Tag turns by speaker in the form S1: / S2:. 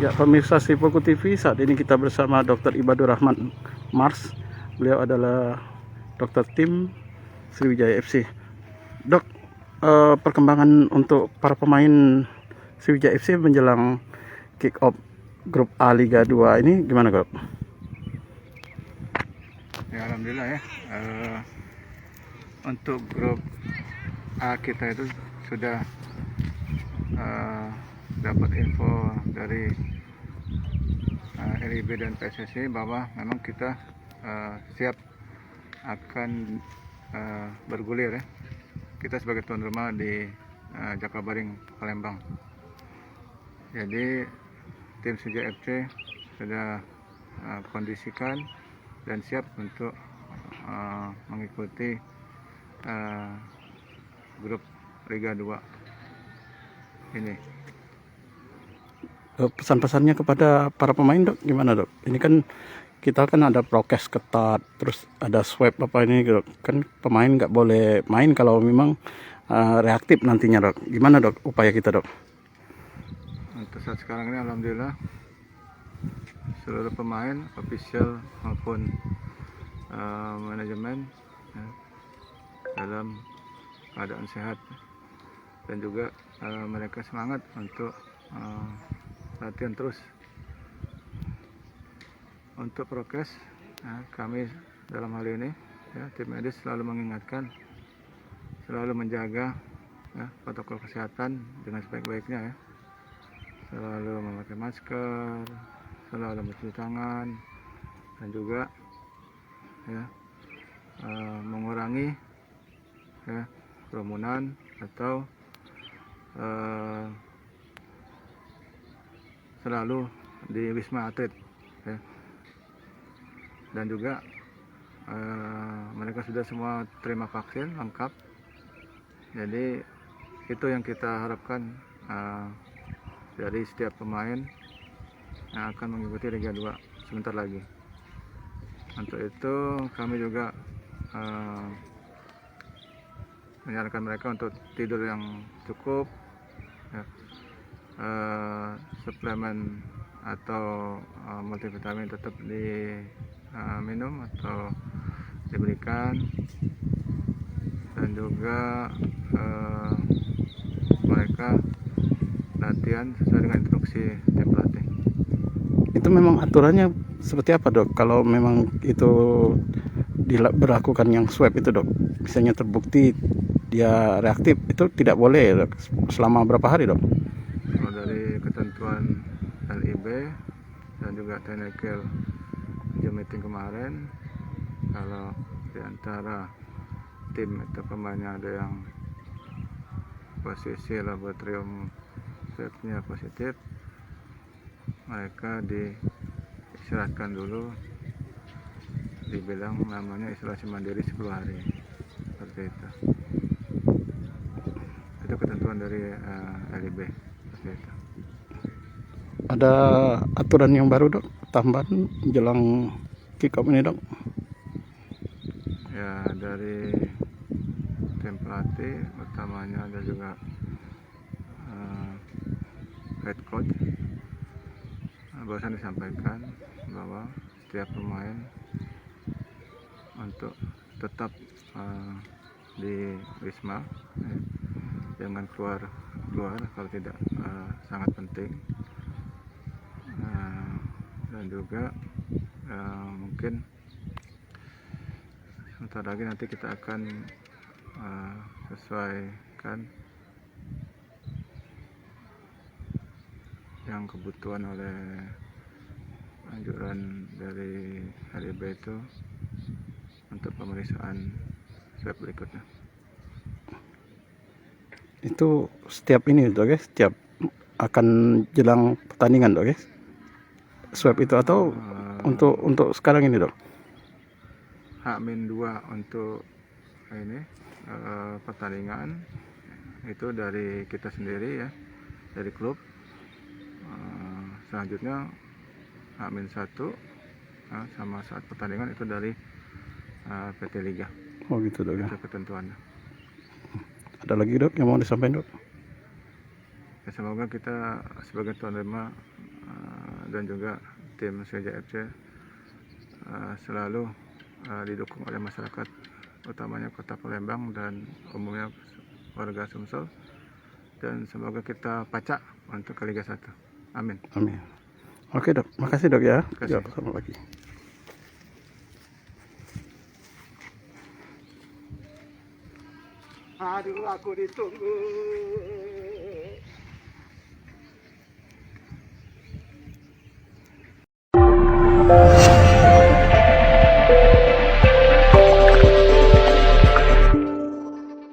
S1: Ya, pemirsa Sipoku TV, saat ini kita bersama Dr. Ibadur Rahman Mars. Beliau adalah dokter tim Sriwijaya FC. Dok, perkembangan untuk para pemain Sriwijaya FC menjelang kick off grup A Liga 2 ini gimana, Dok?
S2: Ya, alhamdulillah ya. Untuk grup A kita itu sudah dapat info dari LIB dan PSSI bahwa memang kita siap akan bergulir ya. Kita sebagai tuan rumah di Jakabaring, Palembang. Jadi tim Sriwijaya FC sudah kondisikan dan siap untuk mengikuti grup Liga 2 ini.
S1: Pesan-pesannya kepada para pemain, Dok, gimana, Dok? Ini kan kita kan ada prokes ketat, terus ada swab apa ini, Dok. Kan pemain nggak boleh main kalau memang reaktif nantinya, Dok. Gimana, Dok, upaya kita, Dok?
S2: Untuk saat sekarang ini alhamdulillah seluruh pemain, official maupun manajemen ya, dalam keadaan sehat dan juga mereka semangat untuk latihan terus. Untuk prokes ya, kami dalam hal ini ya, tim medis selalu mengingatkan, selalu menjaga ya, protokol kesehatan dengan sebaik-baiknya ya, selalu memakai masker, selalu mencuci tangan, dan juga ya, mengurangi ya, kerumunan atau selalu di wisma atlet ya. Dan juga mereka sudah semua terima vaksin lengkap, jadi itu yang kita harapkan dari setiap pemain yang akan mengikuti Liga 2 sebentar lagi. Untuk itu kami juga menyarankan mereka untuk tidur yang cukup ya, suplemen atau multivitamin tetap diminum atau diberikan, dan juga mereka latihan sesuai dengan instruksi tim pelatih.
S1: Itu memang aturannya seperti apa, Dok? Kalau memang itu berlakukan yang swab itu, Dok, misalnya terbukti dia reaktif, itu tidak boleh, Dok. Selama berapa hari, Dok?
S2: Kalau dari ketentuan LIB dan juga Tenekel Zoom meeting kemarin, kalau di antara tim atau pemainnya ada yang posisi laboratorium swabnya positif, mereka diistirahatkan dulu, dibilang namanya isolasi mandiri 10 hari, seperti itu. Itu ketentuan dari LIB, seperti itu.
S1: Ada aturan yang baru, Dok, tambahan jelang kick off ini, Dok?
S2: Ya, dari tim pelatih utamanya ada juga head coach, barusan disampaikan bahwa setiap pemain untuk tetap di wisma ya, jangan keluar kalau tidak sangat penting, dan juga mungkin sebentar lagi nanti kita akan sesuaikan yang kebutuhan oleh anjuran dari LIB itu untuk pemeriksaan swab berikutnya.
S1: Itu setiap ini, Dok, ya? Setiap akan jelang pertandingan, Dok, ya? Swab itu atau untuk sekarang ini, Dok?
S2: H-2 untuk ini pertandingan itu dari kita sendiri ya, dari klub. Selanjutnya H-1 sama saat pertandingan itu dari PT Liga.
S1: Oh gitu, Dok, ya.
S2: Itu ketentuannya.
S1: Ada lagi, Dok, yang mau disampaikan, Dok?
S2: Ya, semoga kita sebagai tuan rumah dan juga tim Sriwijaya FC selalu didukung oleh masyarakat, utamanya Kota Palembang dan umumnya warga Sumsel, dan semoga kita pacak untuk ke Liga 1. Amin.
S1: Amin. Oke dok, makasih dok ya.
S2: Terima kasih.
S1: Ya, selamat pagi.
S3: Aduh, aku ditunggu.